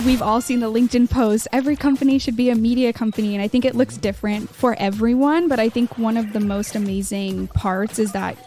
we've all seen the LinkedIn post. Every company should be a media company. And I think it looks different for everyone. But I think one of the most amazing parts is that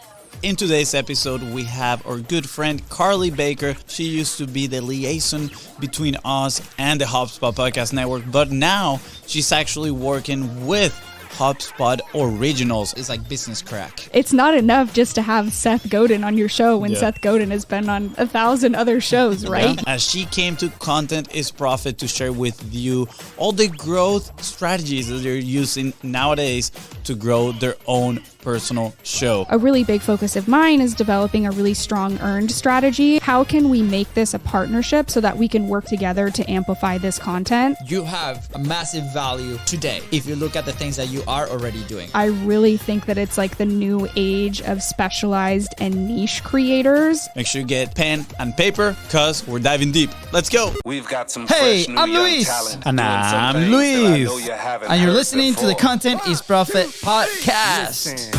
in today's episode, we have our good friend Carly Baker. She used to be the liaison between us and the HubSpot Podcast Network, but now she's actually working with HubSpot Originals. It's like business crack. it's not enough just to have Seth Godin on your show when Seth Godin has been on 1,000 other shows, right? Yeah. As she came to Content is Profit to share with you all the growth strategies that they're using nowadays to grow their own personal show. A really big focus of mine is developing a really strong earned strategy. How can we make this a partnership so that we can work together to amplify this content? You have a massive value today if you look at the things that you are already doing. I really think that it's like the new age of specialized and niche creators. Make sure you get pen and paper because we're diving deep. Let's go. We've got some Hey, fresh new I'm young Luis. talent And doing some I'm things that I Luis. know you haven't And you're heard listening to the before. Content is Profit podcast. Listen.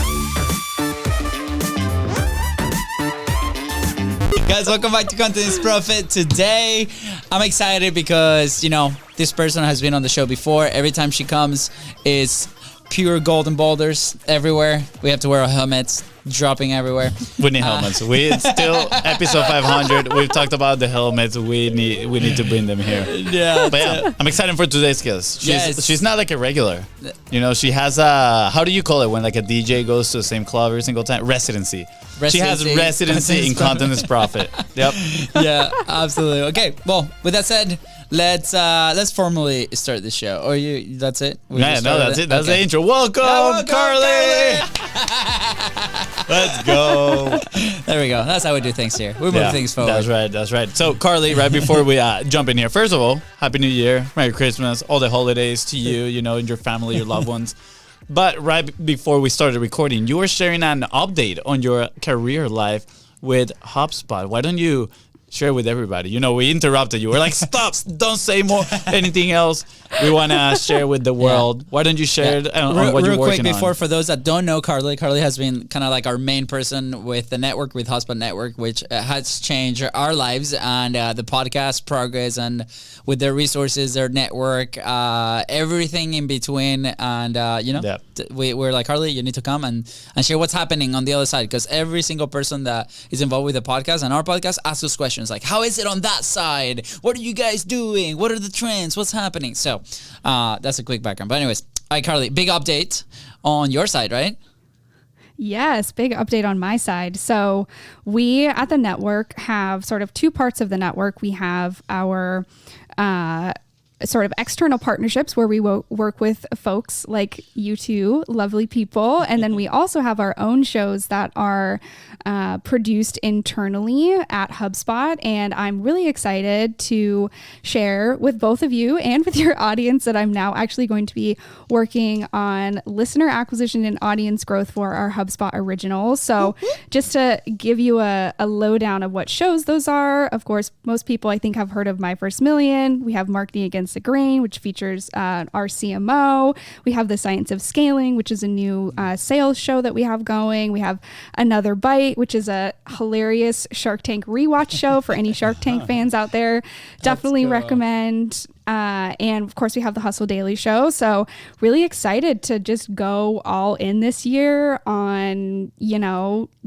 Guys, welcome back to Content is Profit. Today, I'm excited because, this person has been on the show before. Every time she comes, it's pure golden boulders everywhere. We have to wear our helmets, dropping everywhere. We need helmets. It's still episode 500. We've talked about the helmets. We need to bring them here. Yeah. But yeah, I'm excited for today's guest. She's not like a regular. She has a, how do you call it when like a DJ goes to the same club every single time? Residency. She has residency in Content is Profit. Yep. Yeah, absolutely. Okay, well, with that said, let's formally start the show. Or that's it? That's it. That's the intro. Welcome, Carly. Let's go. There we go. That's how we do things here. We move things forward. That's right. So, Carly, right before we jump in here, first of all, Happy New Year, Merry Christmas, all the holidays to you, and your family, your loved ones. But right before we started recording, you were sharing an update on your career life with HubSpot. Why don't you share with everybody? We interrupted you. We're like, stop, don't say anything else. We want to share with the world. Yeah. Why don't you share on what you're working on? Real quick, for those that don't know Carly has been kind of like our main person with the network, with HubSpot Network, which has changed our lives and the podcast progress, and with their resources, their network, everything in between. And, we're like, Carly, you need to come and share what's happening on the other side, because every single person that is involved with the podcast and our podcast asks us questions like, how is it on that side? What are you guys doing? What are the trends? What's happening? So that's a quick background. But anyways, all right, Carly, big update on your side, right? Yes, big update on my side. So we at the network have sort of two parts of the network. We have our sort of external partnerships where we work with folks like you two, lovely people. And then we also have our own shows that are produced internally at HubSpot. And I'm really excited to share with both of you and with your audience that I'm now actually going to be working on listener acquisition and audience growth for our HubSpot Originals. So just to give you a lowdown of what shows those are, of course, most people I think have heard of My First Million. We have Marketing Against the Grain, which features our CMO. We have The Science of Scaling, which is a new sales show that we have going. We have Another Bite, which is a hilarious Shark Tank rewatch show for any Shark Tank fans out there. Definitely recommend. And of course we have the Hustle Daily Show. So really excited to just go all in this year on,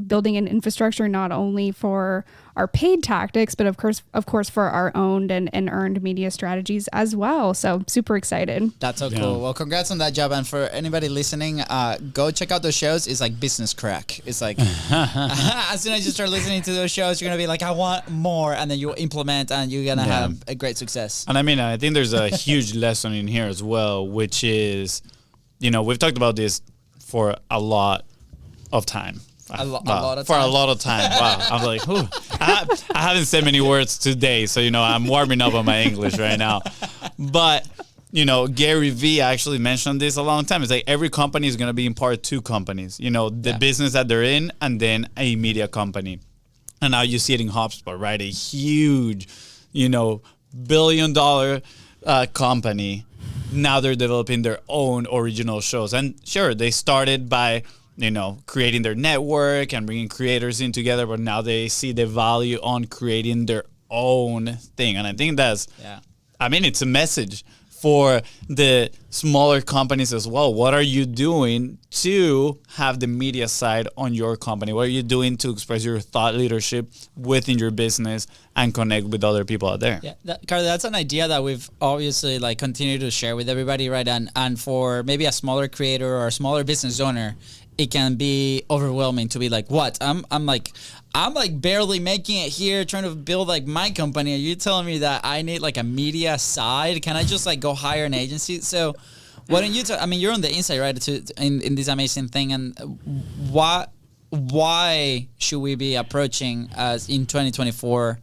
building an infrastructure, not only for our paid tactics, but of course for our owned and earned media strategies as well. So super excited. That's so cool. Well, congrats on that job. And for anybody listening, go check out those shows. It's like business crack. It's like, as soon as you start listening to those shows, you're going to be like, I want more. And then you implement and you're going to have a great success. And I think there's a huge lesson in here as well, which is, we've talked about this for a lot of time. A lot of time. Wow. I'm like, I haven't said many words today, so, I'm warming up on my English right now. But, Gary Vee actually mentioned this a long time. It's like every company is going to be in part two companies, the business that they're in and then a media company. And now you see it in HubSpot, right? A huge, billion-dollar company. Now they're developing their own original shows. And sure, they started by creating their network and bringing creators in together, but now they see the value on creating their own thing. And I think that's I mean, it's a message for the smaller companies as well. What are you doing to have the media side on your company? What are you doing to express your thought leadership within your business and connect with other people out there? Yeah, Carly, that's an idea that we've obviously like continued to share with everybody, right? And for maybe a smaller creator or a smaller business owner, it can be overwhelming to be like, what? I'm like barely making it here, trying to build like my company. Are you telling me that I need like a media side? Can I just like go hire an agency? So why don't you I mean, you're on the inside, right, in this amazing thing. And why should we be approaching as in 2024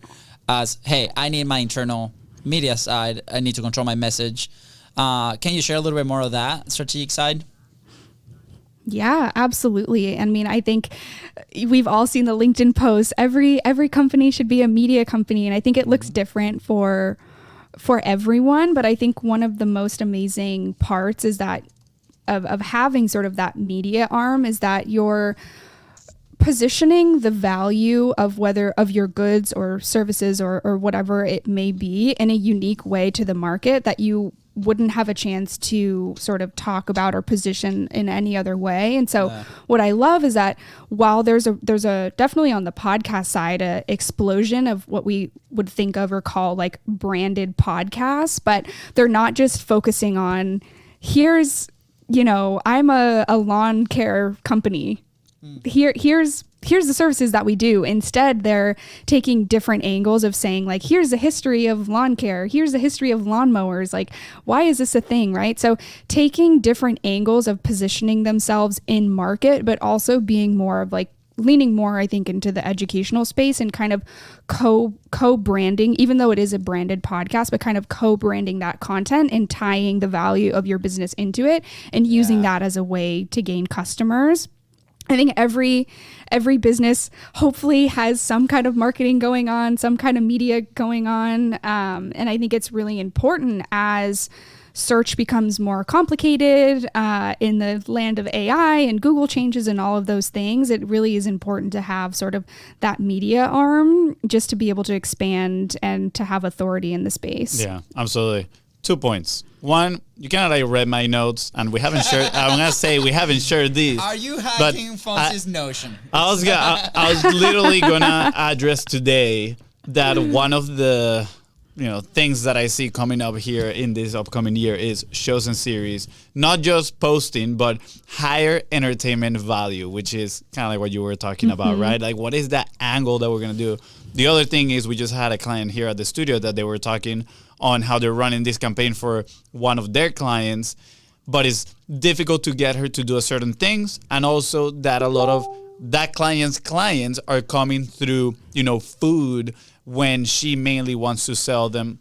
as, hey, I need my internal media side. I need to control my message. Can you share a little bit more of that strategic side? Yeah, absolutely. I mean, I think we've all seen the LinkedIn posts. Every company should be a media company, and I think it looks different for everyone. But I think one of the most amazing parts is that of having sort of that media arm is that you're positioning the value of whether of your goods or services or whatever it may be in a unique way to the market that you wouldn't have a chance to sort of talk about or position in any other way. And so what I love is that while there's a definitely on the podcast side, a explosion of what we would think of or call like branded podcasts, but they're not just focusing on here's, I'm a lawn care company. Here's the services that we do. Instead, they're taking different angles of saying like, here's a history of lawn care. Here's a history of lawnmowers. Like, why is this a thing, right? So taking different angles of positioning themselves in market, but also being more of like leaning more, I think, into the educational space and kind of co-branding, even though it is a branded podcast, but kind of co-branding that content and tying the value of your business into it and using that as a way to gain customers. I think every business hopefully has some kind of marketing going on, some kind of media going on. And I think it's really important as search becomes more complicated in the land of AI and Google changes and all of those things. It really is important to have sort of that media arm just to be able to expand and to have authority in the space. Yeah, absolutely. 2 points. One, you kind of like read my notes, and we haven't shared. I'm gonna say we haven't shared these. Are you hacking Fonzie's Notion? I was literally gonna address today that one of the things that I see coming up here in this upcoming year is shows and series, not just posting, but higher entertainment value, which is kind of like what you were talking about, right? Like, what is that angle that we're gonna do? The other thing is we just had a client here at the studio that they were talking on how they're running this campaign for one of their clients, but it's difficult to get her to do a certain things, and also that a lot of that client's clients are coming through, food when she mainly wants to sell them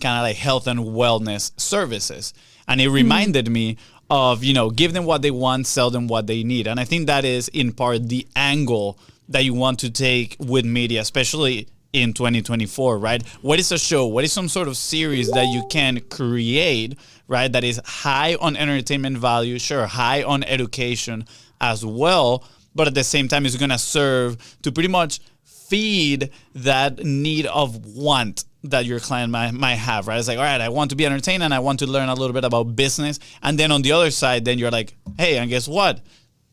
kind of like health and wellness services. And it reminded me of, give them what they want, sell them what they need. And I think that is in part the angle that you want to take with media, especially in 2024, right? What is a show? What is some sort of series that you can create, right? That is high on entertainment value, sure, high on education as well, but at the same time, it's gonna serve to pretty much feed that need of want that your client might have, right? It's like, all right, I want to be entertained and I want to learn a little bit about business. And then on the other side, then you're like, hey, and guess what?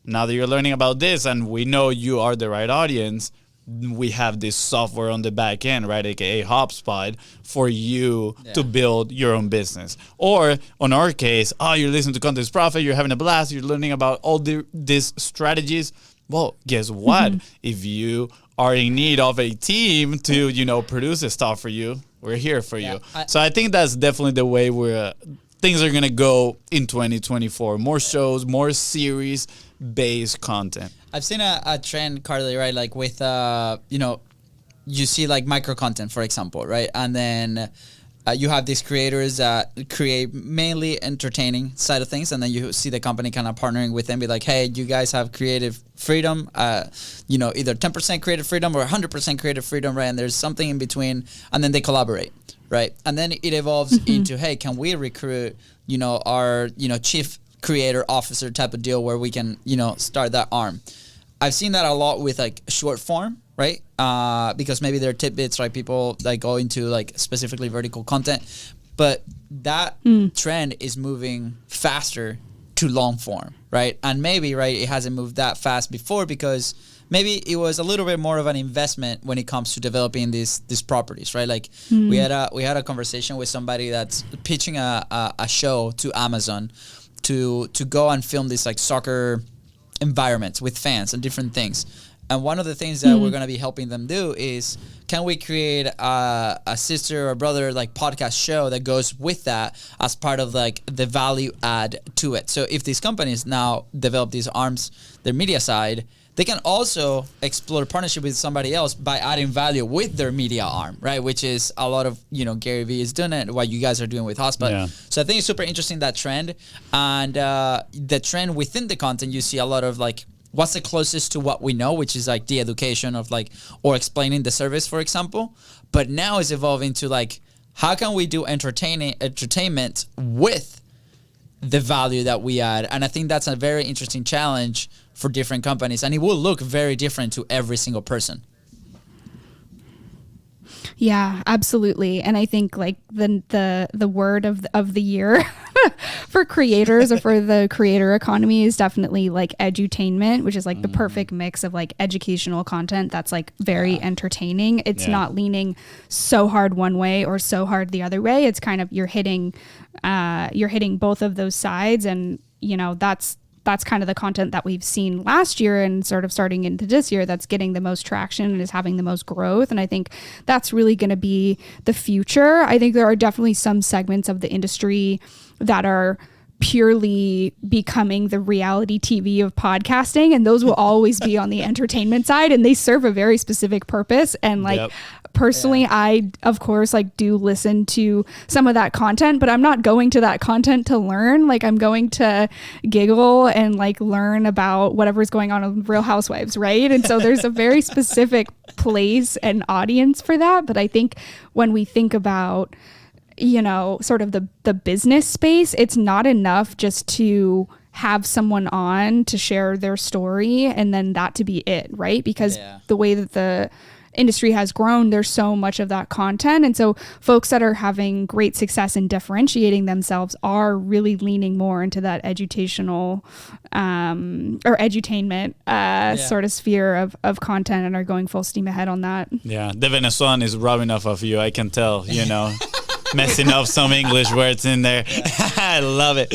Now that you're learning about this and we know you are the right audience, we have this software on the back end, right, aka HubSpot, for you to build your own business. Or on our case, you're listening to Content Profit, you're having a blast, you're learning about all these strategies. Well, guess what? If you are in need of a team to, produce this stuff for you, we're here for you. So I think that's definitely the way things are going to go in 2024. More shows, more series-based content. I've seen a trend, Carly, right? Like with, you see like micro content, for example, right? And then you have these creators that create mainly entertaining side of things. And then you see the company kind of partnering with them, be like, hey, you guys have creative freedom, either 10% creative freedom or 100% creative freedom, right? And there's something in between, and then they collaborate, right? And then it evolves into, hey, can we recruit, our, chief creator officer type of deal where we can, start that arm. I've seen that a lot with like short form, right? Because maybe they're tidbits, right? People like go into like specifically vertical content. But that trend is moving faster to long form, right? And maybe, right, it hasn't moved that fast before because maybe it was a little bit more of an investment when it comes to developing these properties, right? Like we had a conversation with somebody that's pitching a show to Amazon to go and film these like soccer environments with fans and different things. And one of the things that we're going to be helping them do is, can we create a sister or brother like podcast show that goes with that as part of like the value add to it? So if these companies now develop these arms, their media side, they can also explore partnership with somebody else by adding value with their media arm, right? Which is a lot of, Gary Vee is doing it, what you guys are doing with HubSpot. Yeah. So I think it's super interesting, that trend. And the trend within the content, you see a lot of like, what's the closest to what we know, which is like the education of like, or explaining the service, for example. But now it's evolving to like, how can we do entertainment with the value that we add? And I think that's a very interesting challenge for different companies, and it will look very different to every single person. Yeah, absolutely. And I think like the word of the year for creators or for the creator economy is definitely like edutainment, which is like the perfect mix of like educational content that's like very entertaining. It's not leaning so hard one way or so hard the other way. It's kind of you're hitting both of those sides, and that's kind of the content that we've seen last year and sort of starting into this year that's getting the most traction and is having the most growth. And I think that's really going to be the future. I think there are definitely some segments of the industry that are purely becoming the reality TV of podcasting, and those will always be on the entertainment side, and they serve a very specific purpose. And like personally, I of course like do listen to some of that content, but I'm not going to that content to learn. Like I'm going to giggle and like learn about whatever's going on in Real Housewives, right? And so there's a very specific place and audience for that. But I think when we think about sort of the business space, it's not enough just to have someone on to share their story and then that to be it, right? Because the way that the industry has grown, there's so much of that content. And so folks that are having great success in differentiating themselves are really leaning more into that educational or edutainment sort of sphere of content and are going full steam ahead on that. Yeah, the Venezuelan is rubbing off of you. I can tell, messing up some English words in there. I love it.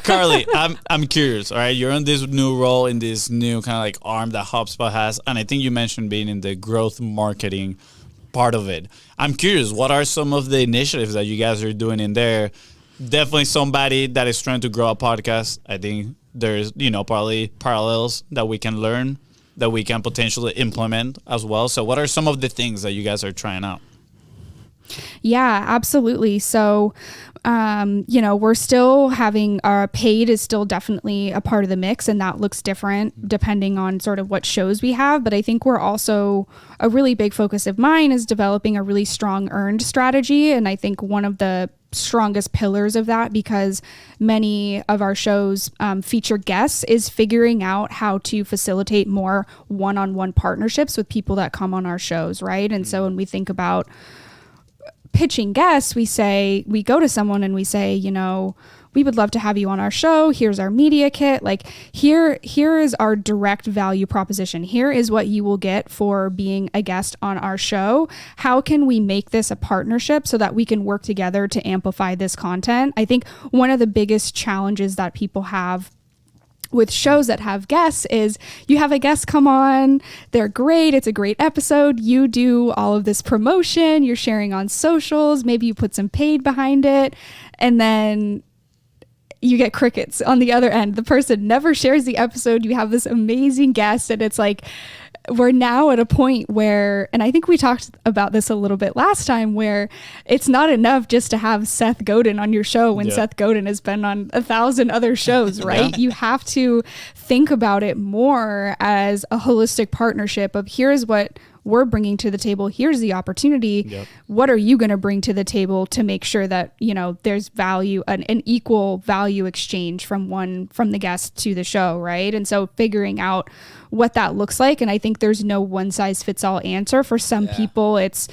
Carly, I'm curious. All right, you're in this new role, in this new kind of like arm that HubSpot has, and I think you mentioned being in the growth marketing part of it. I'm curious, what are some of the initiatives that you guys are doing in there? Definitely somebody that is trying to grow a podcast. I think there's probably parallels that we can learn, that we can potentially implement as well. So what are some of the things that you guys are trying out? Yeah, absolutely. So, we're still having our paid is still definitely a part of the mix, and that looks different depending on sort of what shows we have. But I think we're also a really big focus of mine is developing a really strong earned strategy. And I think one of the strongest pillars of that, because many of our shows feature guests, is figuring out how to facilitate more one-on-one partnerships with people that come on our shows, right? And so when we think about pitching guests, we go to someone and we say, we would love to have you on our show. Here's our media kit. Like here is our direct value proposition. Here is what you will get for being a guest on our show. How can we make this a partnership so that we can work together to amplify this content? I think one of the biggest challenges that people have with shows that have guests is you have a guest come on, they're great, it's a great episode, you do all of this promotion, you're sharing on socials, maybe you put some paid behind it, and then you get crickets on the other end. The person never shares the episode, you have this amazing guest, and it's like, we're now at a point where, and I think we talked about this a little bit last time, where it's not enough just to have Seth Godin on your show when Seth Godin has been on 1,000 other shows, right? You have to think about it more as a holistic partnership of here's what we're bringing to the table. Here's the opportunity. What are you going to bring to the table to make sure that, there's value, an equal value exchange from the guest to the show, right? And so figuring out what that looks like. And I think there's no one size fits all answer. For some people, it's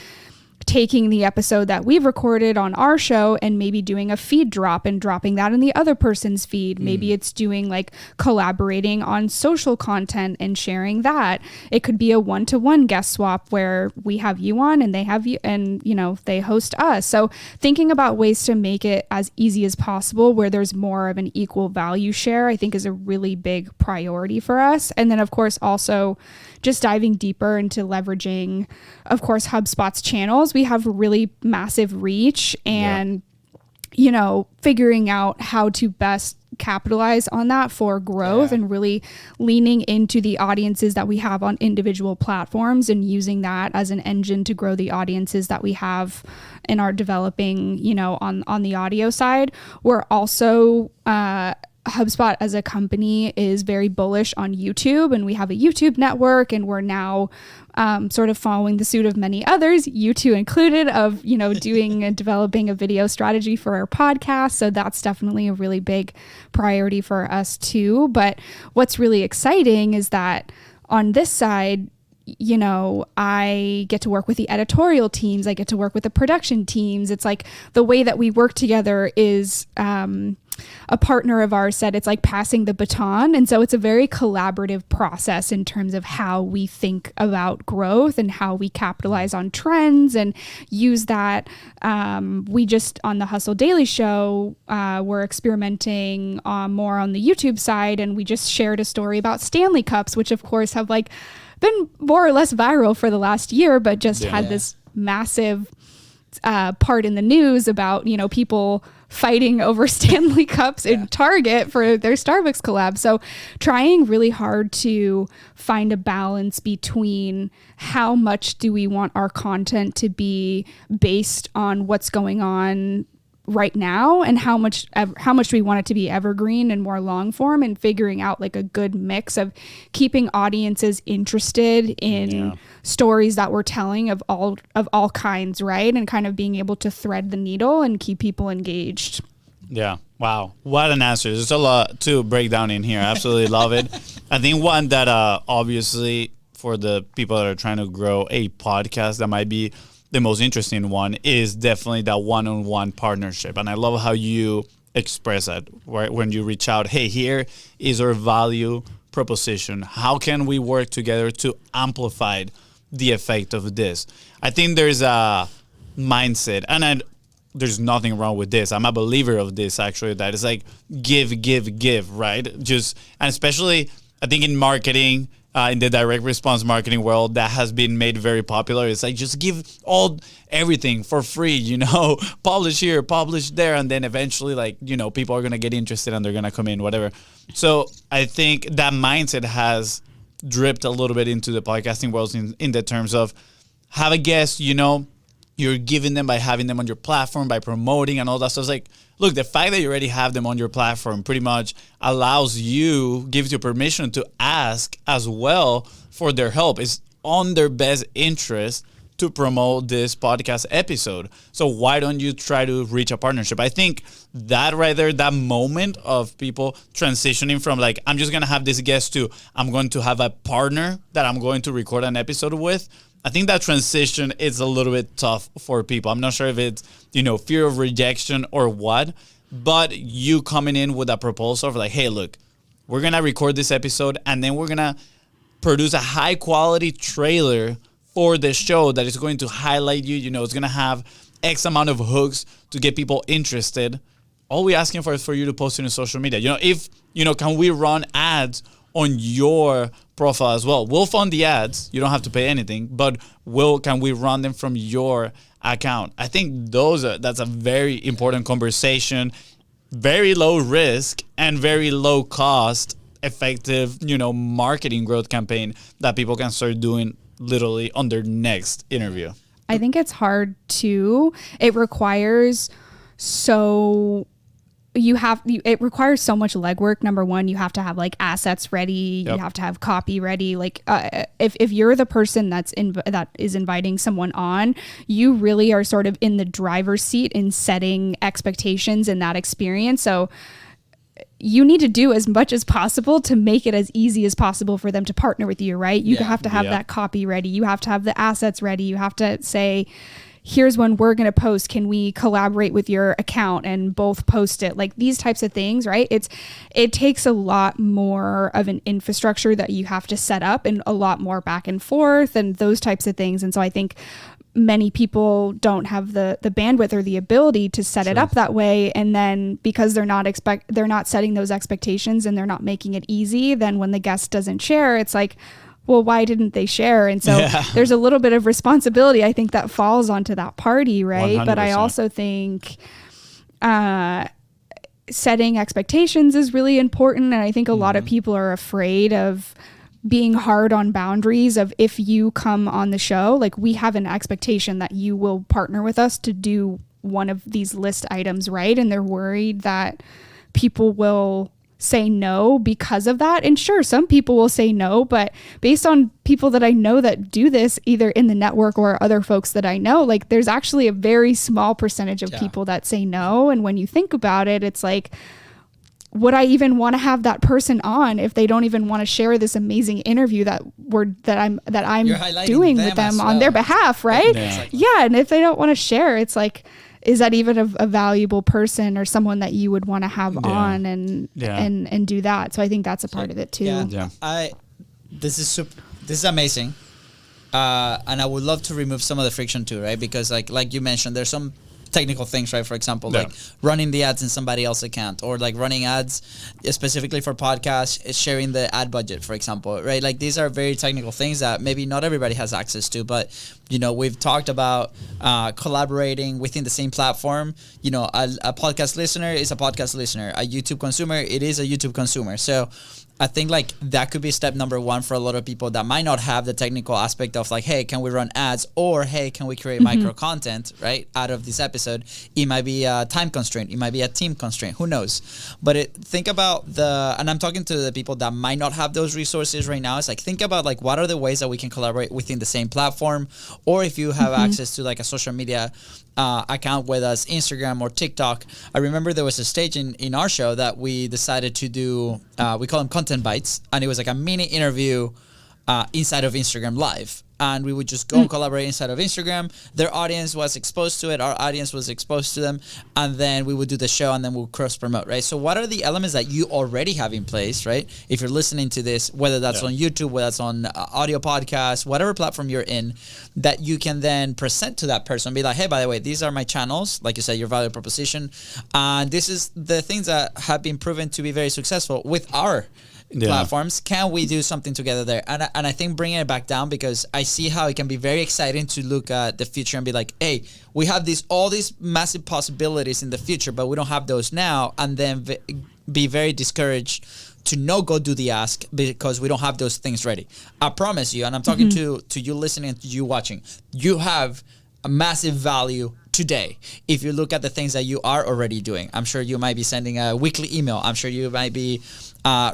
taking the episode that we've recorded on our show and maybe doing a feed drop and dropping that in the other person's feed. Maybe it's doing like collaborating on social content and sharing that. It could be a one-to-one guest swap where we have you on and they have you, and you know, they host us. So thinking about ways to make it as easy as possible where there's more of an equal value share, I think is a really big priority for us. And then of course also just diving deeper into leveraging, of course, HubSpot's channels. We have really massive reach, and you know, figuring out how to best capitalize on that for growth and really leaning into the audiences that we have on individual platforms and using that as an engine to grow the audiences that we have in our developing, you know, on the audio side. We're also HubSpot as a company is very bullish on YouTube, and we have a YouTube network, and we're now sort of following the suit of many others, you two included, of, you know, doing and developing a video strategy for our podcast. So that's definitely a really big priority for us too. But what's really exciting is that on this side, you know, I get to work with the editorial teams. I get to work with the production teams. It's like the way that we work together is a partner of ours said it's like passing the baton. And so it's a very collaborative process in terms of how we think about growth and how we capitalize on trends and use that. We just, on the Hustle Daily show, we're experimenting more on the YouTube side. And we just shared a story about Stanley Cups, which of course have like been more or less viral for the last year, but just had this massive part in the news about, you know, people fighting over Stanley Cups in Target for their Starbucks collab. So trying really hard to find a balance between how much do we want our content to be based on what's going on right now and how much do we want it to be evergreen and more long form, and figuring out like a good mix of keeping audiences interested in stories that we're telling of all kinds, right? And kind of being able to thread the needle and keep people engaged. Yeah. Wow. What an answer. There's a lot to break down in here. I absolutely love it. I think one that obviously for the people that are trying to grow a podcast, that might be the most interesting one, is definitely that one-on-one partnership. And I love how you express that, right? When you reach out, hey, here is our value proposition. How can we work together to amplify the effect of this? I think there's a mindset, and there's nothing wrong with this. I'm a believer of this, actually, that it's like give, right? Just, and especially, I think in marketing, in the direct response marketing world, that has been made very popular. It's like, just give everything for free, you know, publish here, publish there. And then eventually, like, you know, people are going to get interested and they're going to come in, whatever. So I think that mindset has dripped a little bit into the podcasting world in the terms of have a guest, you know, you're giving them by having them on your platform, by promoting and all that. So it's like, look, the fact that you already have them on your platform pretty much gives you permission to ask as well for their help. It's on their best interest to promote this podcast episode. So why don't you try to reach a partnership? I think that right there, that moment of people transitioning from like, I'm just going to have this guest to, I'm going to have a partner that I'm going to record an episode with. I think that transition is a little bit tough for people. I'm not sure if it's, you know, fear of rejection or what, but you coming in with a proposal of like, hey, look, we're going to record this episode and then we're going to produce a high quality trailer for the show that is going to highlight you. You know, it's going to have X amount of hooks to get people interested. All we're asking for is for you to post it in social media. You know, if, you know, can we run ads on your profile as well? We'll fund the ads. You don't have to pay anything, but can we run them from your account? I think that's a very important conversation, very low risk and very low cost, effective, you know, marketing growth campaign that people can start doing literally on their next interview. I think it's hard too. It requires it requires so much legwork. Number one, you have to have like assets ready. Yep. You have to have copy ready. Like if you're the person that is inviting someone on, you really are sort of in the driver's seat in setting expectations in that experience. So you need to do as much as possible to make it as easy as possible for them to partner with you, right? You have to have that copy ready. You have to have the assets ready. You have to say, here's when we're going to post. Can we collaborate with your account and both post it? Like these types of things, right? It takes a lot more of an infrastructure that you have to set up, and a lot more back and forth and those types of things. And so I think many people don't have the bandwidth or the ability to set it up that way. And then because they're not setting those expectations and they're not making it easy, then when the guest doesn't share, it's like, well, why didn't they share? And so there's a little bit of responsibility, I think, that falls onto that party, right? 100%. But I also think setting expectations is really important. And I think a lot of people are afraid of being hard on boundaries of, if you come on the show, like we have an expectation that you will partner with us to do one of these list items, right? And they're worried that people will say no because of that. And sure, some people will say no, but based on people that I know that do this, either in the network or other folks that I know, like there's actually a very small percentage of people that say no. And when you think about it, it's like, would I even want to have that person on if they don't even want to share this amazing interview that I'm doing with them on their behalf, right? Yeah. And if they don't want to share, it's like, is that even a valuable person or someone that you would want to have on and do that? So I think that's a part of it too. This is amazing. And I would love to remove some of the friction too, right? Because like you mentioned, there's some technical things, right? For example, like running the ads in somebody else's account, or like running ads specifically for podcasts, sharing the ad budget, for example, right? Like these are very technical things that maybe not everybody has access to, but we've talked about collaborating within the same platform. A podcast listener is a podcast listener. A YouTube consumer, it is a YouTube consumer. So I think like that could be step number one for a lot of people that might not have the technical aspect of like, hey, can we run ads? Or, hey, can we create micro content, right, out of this episode? It might be a time constraint. It might be a team constraint. Who knows? But think about and I'm talking to the people that might not have those resources right now. It's like, think about like, what are the ways that we can collaborate within the same platform? Or if you have access to like a social media account with us, Instagram or TikTok. I remember there was a stage in our show that we decided to do, we call them content bites, and it was like a mini interview inside of Instagram Live. And we would just go and collaborate inside of Instagram. Their audience was exposed to it. Our audience was exposed to them. And then we would do the show, and then we'll cross promote, right? So what are the elements that you already have in place, right? If you're listening to this, whether that's on YouTube, whether that's on audio podcast, whatever platform you're in, that you can then present to that person. Be like, hey, by the way, these are my channels. Like you said, your value proposition. And this is the things that have been proven to be very successful with our platforms. Can we do something together there? And I think bringing it back down, because I see how it can be very exciting to look at the future and be like, hey, we have all these massive possibilities in the future, but we don't have those now, and then be very discouraged to no go do the ask because we don't have those things ready. I promise you, and I'm talking to you listening, to you watching, you have a massive value today. If you look at the things that you are already doing, I'm sure you might be sending a weekly email. I'm sure you might be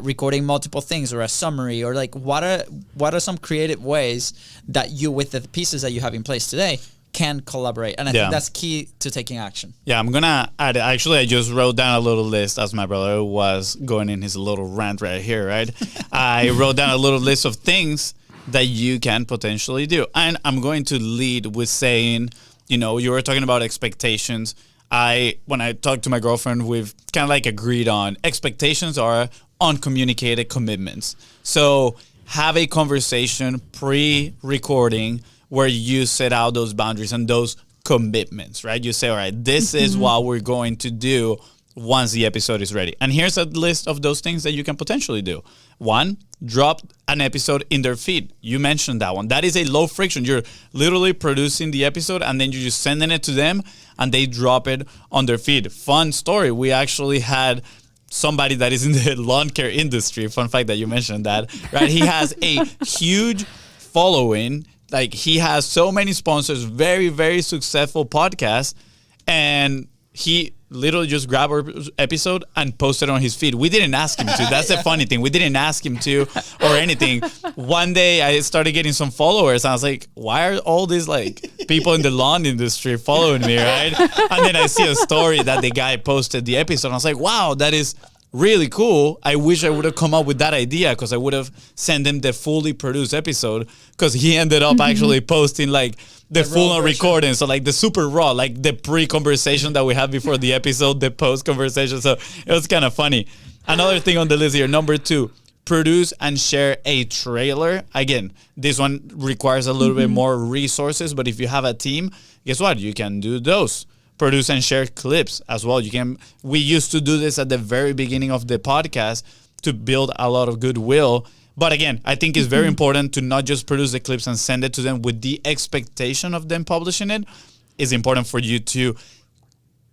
recording multiple things, or a summary, or like what are some creative ways that you, with the pieces that you have in place today, can collaborate. And I think that's key to taking action. Yeah, I'm gonna add, actually, I just wrote down a little list as my brother was going in his little rant right here, right? I wrote down a little list of things that you can potentially do. And I'm going to lead with saying, you were talking about expectations. When I talked to my girlfriend, we've kind of like agreed on expectations are uncommunicated commitments. So have a conversation pre-recording where you set out those boundaries and those commitments, right? You say, all right, this is what we're going to do once the episode is ready. And here's a list of those things that you can potentially do. 1, drop an episode in their feed. You mentioned that one. That is a low friction. You're literally producing the episode and then you're just sending it to them and they drop it on their feed. Fun story. We actually had somebody that is in the lawn care industry. Fun fact that you mentioned that, right? He has a huge following. Like, he has so many sponsors, very, very successful podcast. And he literally just grabbed our episode and posted on his feed. We didn't ask him to. That's the funny thing. We didn't ask him to or anything. One day I started getting some followers. And I was like, why are all these like people in the lawn industry following me, right? And then I see a story that the guy posted the episode. And I was like, wow, that is really cool. I wish I would have come up with that idea because I would have sent him the fully produced episode because he ended up actually posting like the full on recording. So like the super raw, like the pre-conversation that we had before the episode, the post-conversation. So it was kind of funny. Another thing on the list here, number 2, produce and share a trailer. Again, this one requires a little bit more resources, but if you have a team, guess what? You can do those. Produce and share clips as well. We used to do this at the very beginning of the podcast to build a lot of goodwill. But again, I think it's very important to not just produce the clips and send it to them with the expectation of them publishing it. It's important for you to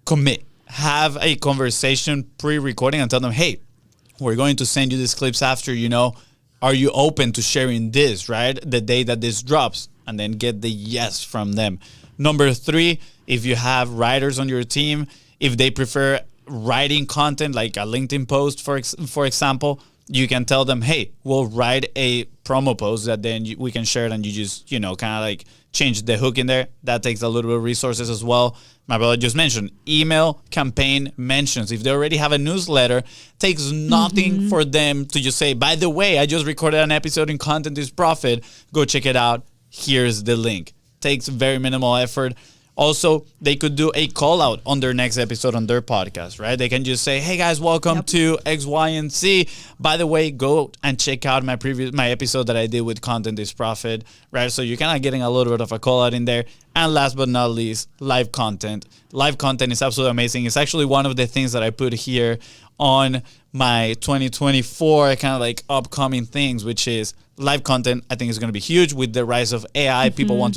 commit, have a conversation pre-recording and tell them, hey, we're going to send you these clips after, are you open to sharing this, right? The day that this drops, and then get the yes from them. Number 3, if you have writers on your team, if they prefer writing content like a LinkedIn post, for example, you can tell them, hey, we'll write a promo post that then we can share it and you just, kind of like change the hook in there. That takes a little bit of resources as well. My brother just mentioned email campaign mentions. If they already have a newsletter, takes nothing for them to just say, by the way, I just recorded an episode in Content is Profit. Go check it out. Here's the link. Takes very minimal effort. Also, they could do a call out on their next episode on their podcast, right? They can just say, hey guys, welcome to X, Y, and Z. By the way, go and check out my episode that I did with Content is Profit, right? So you're kind of getting a little bit of a call out in there. And last but not least, live content. Live content is absolutely amazing. It's actually one of the things that I put here on my 2024 kind of like upcoming things, which is live content. I think is going to be huge with the rise of AI. People want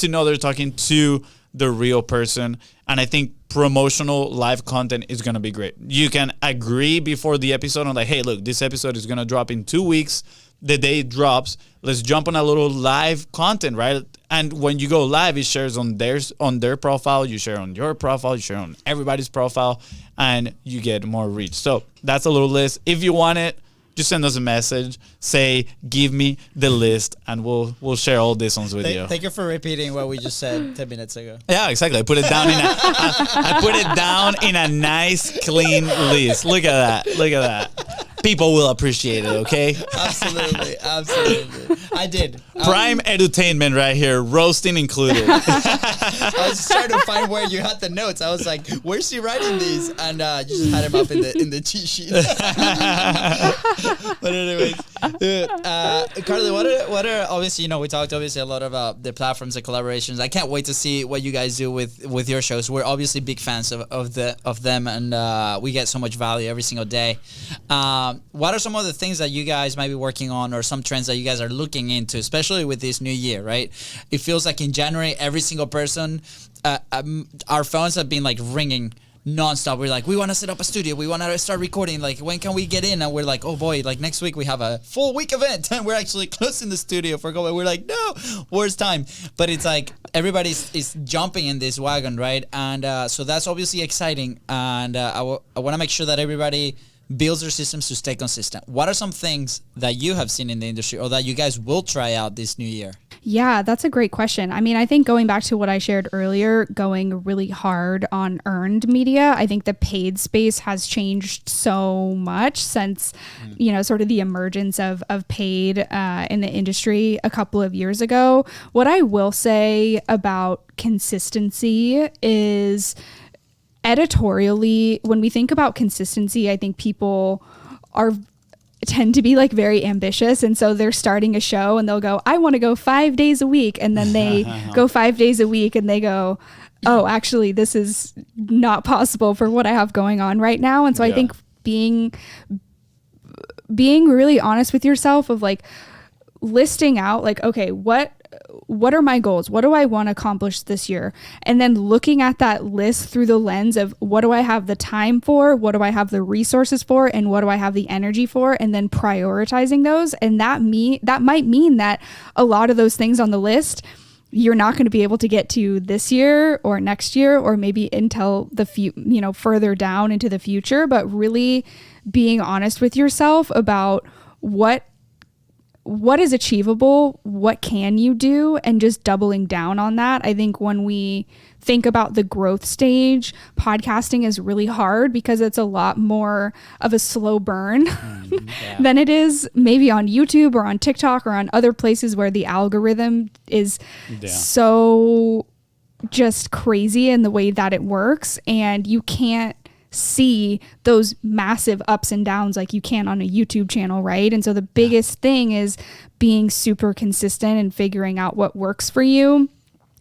to know they're talking to the real person. And I think promotional live content is going to be great. You can agree before the episode on like, hey, look, this episode is going to drop in 2 weeks. The day it drops, let's jump on a little live content, right? And when you go live, it shares on their profile, you share on your profile, you share on everybody's profile, and you get more reach. So that's a little list. If you want it, just send us a message. Say, give me the list, and we'll share all this on with you. Thank you for repeating what we just said 10 minutes ago. Yeah, exactly. I put it down in a nice, clean list. Look at that. People will appreciate it, okay? Absolutely. I did. Prime edutainment right here, roasting included. I was just trying to find where you had the notes. I was like, where's he writing these? And you just had him up in the cheat sheet. But anyways, Carly, what are obviously, we talked obviously a lot about the platforms and collaborations. I can't wait to see what you guys do with your shows. We're obviously big fans of them, and we get so much value every single day. What are some of the things that you guys might be working on, or some trends that you guys are looking into, especially with this new year, right? It feels like in January, every single person, our phones have been like ringing nonstop. We're like, we want to set up a studio. We want to start recording. Like, when can we get in? And we're like, oh boy, like next week we have a full week event and we're actually closing the studio for going. We're like, no, where's time? But it's like everybody's jumping in this wagon, right? And so that's obviously exciting. And I want to make sure that everybody builds their systems to stay consistent. What are some things that you have seen in the industry or that you guys will try out this new year? Yeah, that's a great question. I mean, I think going back to what I shared earlier, going really hard on earned media, I think the paid space has changed so much since, sort of the emergence of paid in the industry a couple of years ago. What I will say about consistency is, editorially, when we think about consistency, I think people tend to be like very ambitious. And so they're starting a show and they'll go, I want to go 5 days a week. And then they go 5 days a week and they go, oh, actually, this is not possible for what I have going on right now. And so I think being really honest with yourself of like listing out like, okay, what are my goals? What do I want to accomplish this year? And then looking at that list through the lens of what do I have the time for? What do I have the resources for? And what do I have the energy for? And then prioritizing those. And that might mean that a lot of those things on the list, you're not going to be able to get to this year or next year, or maybe until further down into the future, but really being honest with yourself about what what is achievable? What can you do? And just doubling down on that. I think when we think about the growth stage, podcasting is really hard because it's a lot more of a slow burn than it is maybe on YouTube or on TikTok or on other places where the algorithm is so just crazy in the way that it works, and you can't see those massive ups and downs like you can on a YouTube channel, right? And so the biggest thing is being super consistent and figuring out what works for you.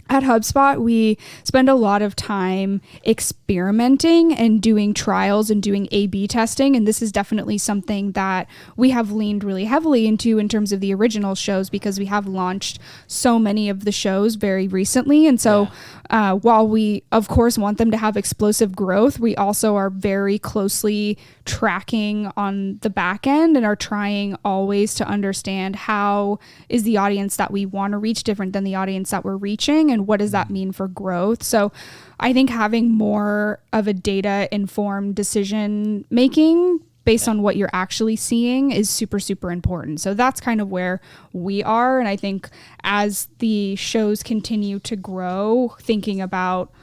At HubSpot, we spend a lot of time experimenting and doing trials and doing A/B testing. And this is definitely something that we have leaned really heavily into in terms of the original shows, because we have launched so many of the shows very recently. And so while we, of course, want them to have explosive growth, we also are very closely tracking on the back end and are trying always to understand how is the audience that we want to reach different than the audience that we're reaching, and what does that mean for growth. So I think having more of a data informed decision making based on what you're actually seeing is super, super important. So that's kind of where we are. And I think as the shows continue to grow, thinking about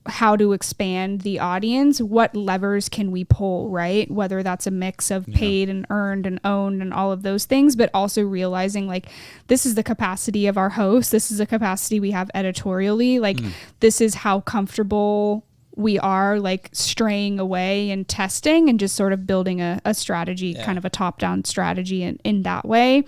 how to expand the audience, what levers can we pull, right? Whether that's a mix of paid and earned and owned and all of those things, but also realizing like this is the capacity of our host. This is the capacity we have editorially. Like this is how comfortable we are like straying away and testing and just sort of building a strategy, kind of a top-down strategy in that way.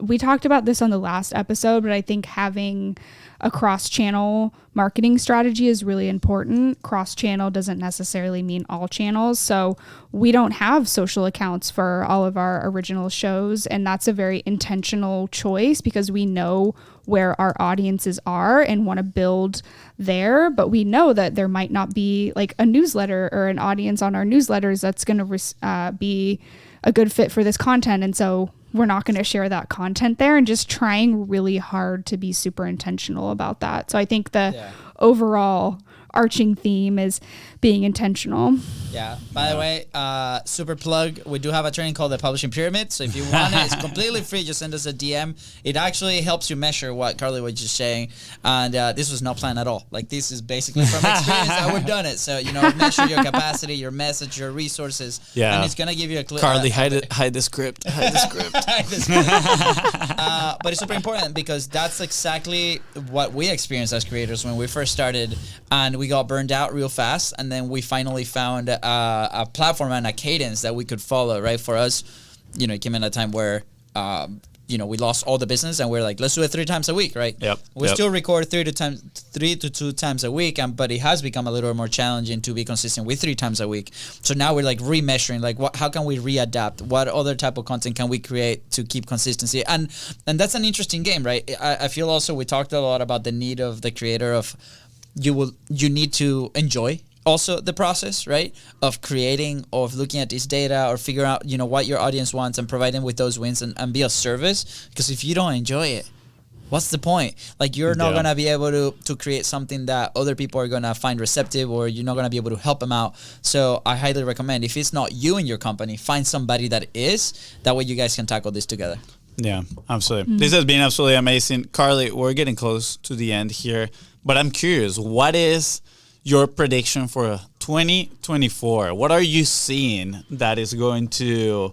We talked about this on the last episode, but I think having a cross-channel marketing strategy is really important. Cross-channel doesn't necessarily mean all channels. So we don't have social accounts for all of our original shows. And that's a very intentional choice because we know where our audiences are and want to build there. But we know that there might not be like a newsletter or an audience on our newsletters that's going to be a good fit for this content. And so we're not going to share that content there, and just trying really hard to be super intentional about that. So I think the overall arching theme is being intentional. Yeah. By the way, super plug. We do have a training called the Publishing Pyramid. So if you want it, it's completely free. Just send us a DM. It actually helps you measure what Carly was just saying. And this was not planned at all. Like this is basically from experience that we've done it. So, measure your capacity, your message, your resources. Yeah. And it's going to give you a clue. Carly, hide the script. Hide the script. Hide the script. But it's super important because that's exactly what we experienced as creators when we first started, and we got burned out real fast. And then we finally found a platform and a cadence that we could follow, right? For us, it came in a time where, we lost all the business and we're like, let's do it 3 times a week, right? Yep. We still record 3 to 2 times a week, but it has become a little more challenging to be consistent with 3 times a week. So now we're like remeasuring, like how can we readapt? What other type of content can we create to keep consistency? And that's an interesting game, right? I feel also we talked a lot about the need of the creator of you need to enjoy also the process, right, of creating, of looking at this data or figure out, what your audience wants and provide them with those wins and be of service. Because if you don't enjoy it, what's the point? Like you're not going to be able to create something that other people are going to find receptive, or you're not going to be able to help them out. So I highly recommend, if it's not you in your company, find somebody that is. That way you guys can tackle this together. Yeah, absolutely. This has been absolutely amazing. Carly, we're getting close to the end here, but I'm curious, what is your prediction for 2024? What are you seeing that is going to,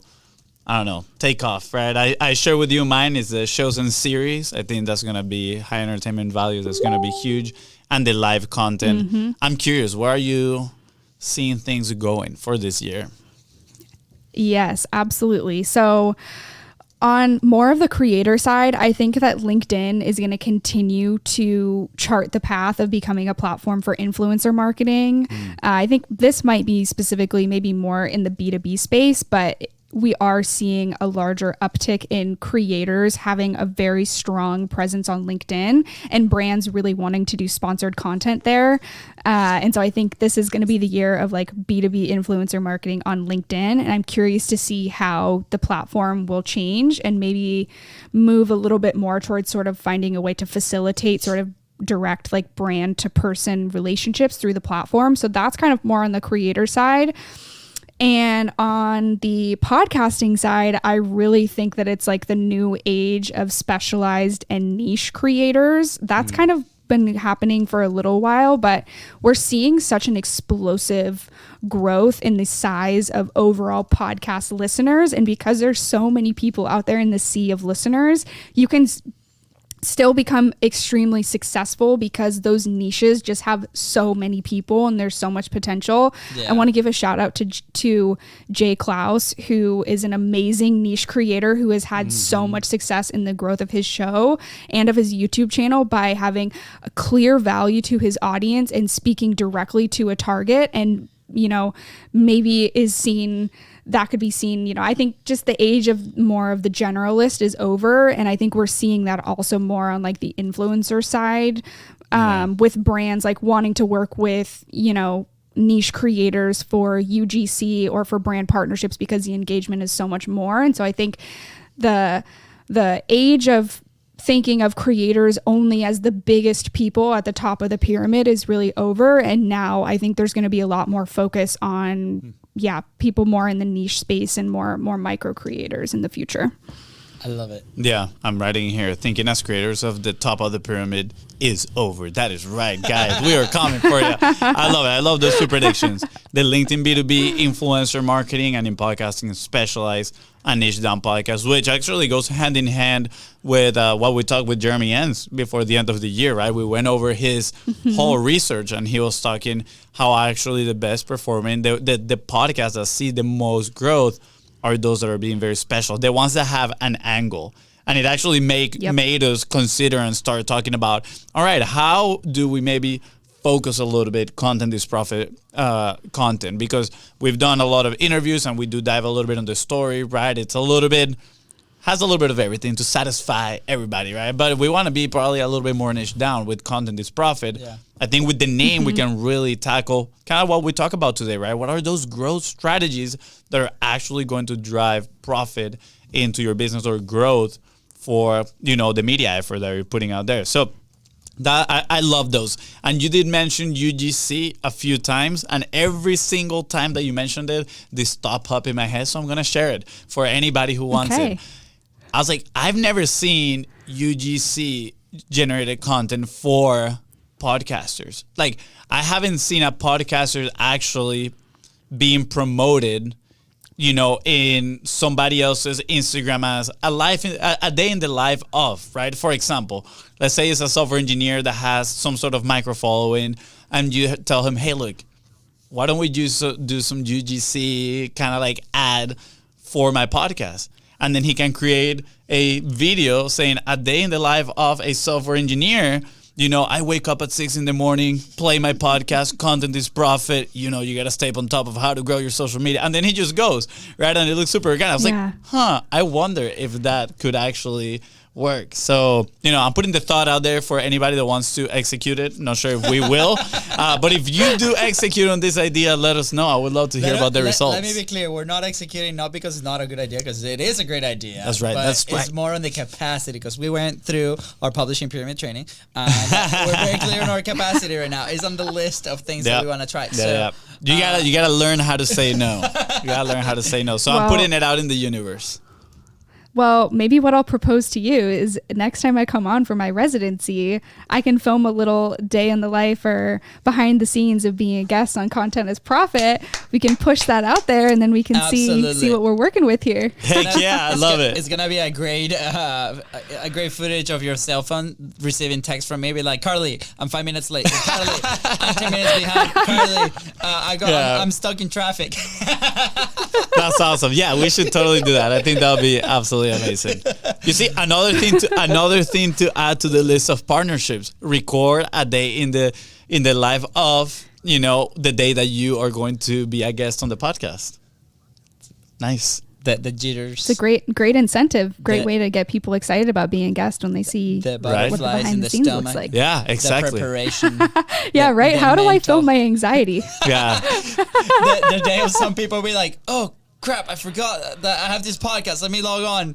take off, right? I share with you mine is the shows and series. I think that's going to be high entertainment value. That's going to be huge. And the live content. I'm curious, where are you seeing things going for this year? Yes, absolutely. So on more of the creator side, I think that LinkedIn is going to continue to chart the path of becoming a platform for influencer marketing. I think this might be specifically maybe more in the B2B space, but we are seeing a larger uptick in creators having a very strong presence on LinkedIn and brands really wanting to do sponsored content there. And so I think this is going to be the year of like B2B influencer marketing on LinkedIn. And I'm curious to see how the platform will change and maybe move a little bit more towards sort of finding a way to facilitate sort of direct like brand to person relationships through the platform. So that's kind of more on the creator side. And on the podcasting side, I really think that it's like the new age of specialized and niche creators. That's kind of been happening for a little while, but we're seeing such an explosive growth in the size of overall podcast listeners. And because there's so many people out there in the sea of listeners, you can still become extremely successful because those niches just have so many people and there's so much potential. I want to give a shout out to Jay Klaus, who is an amazing niche creator who has had so much success in the growth of his show and of his YouTube channel by having a clear value to his audience and speaking directly to a target, and maybe that could be seen, I think just the age of more of the generalist is over. And I think we're seeing that also more on like the influencer side, with brands like wanting to work with, niche creators for UGC or for brand partnerships because the engagement is so much more. And so I think the age of thinking of creators only as the biggest people at the top of the pyramid is really over. And now I think there's going to be a lot more focus on people more in the niche space and more micro creators in the future. I love it. Yeah, I'm writing here. Thinking as creators of the top of the pyramid is over. That is right, guys. We are coming for you. I love it. I love those two predictions. The LinkedIn B2B influencer marketing, and in podcasting specialized and niche down podcast, which actually goes hand in hand with what we talked with Jeremy Enns before the end of the year, right? We went over his whole research, and he was talking how actually the best performing, the podcasts that see the most growth are those that are being very special, the ones that have an angle. And it actually made us consider and start talking about, all right, how do we maybe focus a little bit content is profit content? Because we've done a lot of interviews and we do dive a little bit on the story, right? It's has a little bit of everything to satisfy everybody, right? But we want to be probably a little bit more niche down with content is profit. Yeah. I think with the name, we can really tackle kind of what we talk about today, right? What are those growth strategies that are actually going to drive profit into your business or growth for, the media effort that you're putting out there? So that I love those. And you did mention UGC a few times, and every single time that you mentioned it, this thought popped in my head. So I'm going to share it for anybody who wants it. I was like, I've never seen UGC generated content for podcasters. Like, I haven't seen a podcaster actually being promoted, in somebody else's Instagram as a day in the life of, right? For example, let's say it's a software engineer that has some sort of micro following, and you tell him, hey, look, why don't we do some UGC kind of like ad for my podcast? And then he can create a video saying a day in the life of a software engineer. I wake up at 6 a.m, play my podcast, content is profit. You got to stay on top of how to grow your social media. And then he just goes, right? And it looks super organic. I was like, I wonder if that could actually work. So, I'm putting the thought out there for anybody that wants to execute it. Not sure if we will. But if you do execute on this idea, let us know. I would love to hear about the results. Let me be clear. We're not executing not because it's not a good idea, because it is a great idea. That's right. That's right. It's more on the capacity, because we went through our publishing pyramid training. And we're very clear on our capacity right now. It's on the list of things that we want to try. You gotta learn how to say no. You gotta learn how to say no. So I'm putting it out in the universe. Well, maybe what I'll propose to you is next time I come on for my residency, I can film a little day in the life or behind the scenes of being a guest on Content is Profit. We can push that out there, and then we can see what we're working with here. Heck yeah, I love it. It's gonna be a great footage of your cell phone receiving text from maybe like, Carly, I'm 5 minutes late. Carly, I'm 10 minutes behind. Carly, I'm stuck in traffic. That's awesome. Yeah, we should totally do that. I think that'll be absolutely amazing. You see, another thing to add to the list of partnerships: record a day in the life of the day that you are going to be a guest on the podcast. Nice. The jitters. It's a great incentive. Great way to get people excited about being a guest when they see the butterflies what the behind in the the scenes stomach. looks like. Yeah, exactly. The preparation. Yeah, right. How do I film my anxiety? Yeah. the day of some people be like, oh crap, I forgot that I have this podcast. Let me log on.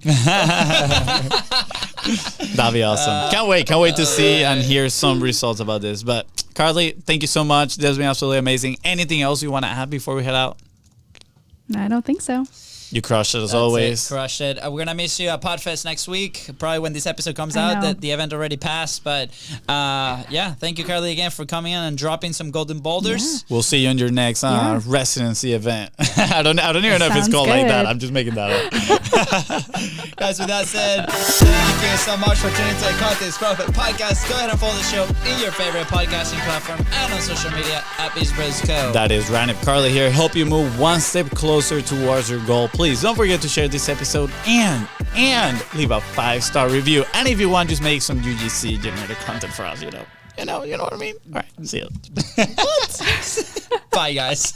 That'd be awesome. Can't wait to see and hear some results about this. But Carly, thank you so much. This has been absolutely amazing. Anything else you want to add before we head out? I don't think so. You crushed it as That's always. it. Crushed it. We're gonna miss you at Podfest next week. Probably when this episode comes I out, know. the event already passed. But yeah, thank you, Carly, again for coming in and dropping some golden boulders. We'll see you on your next Yeah. residency event. I don't even know if it's Sounds called like that. good. I'm just making that up. Guys, with that said, thank you so much for tuning to the Content Profit Podcast. Go ahead and follow the show in your favorite podcasting platform and on social media at Business Co. That is Ranip Carly here. Help you move one step closer towards your goal. Please don't forget to share this episode and leave a 5-star review. And if you want, just make some UGC generated content for us. You know what I mean. All right, see you. Bye, guys.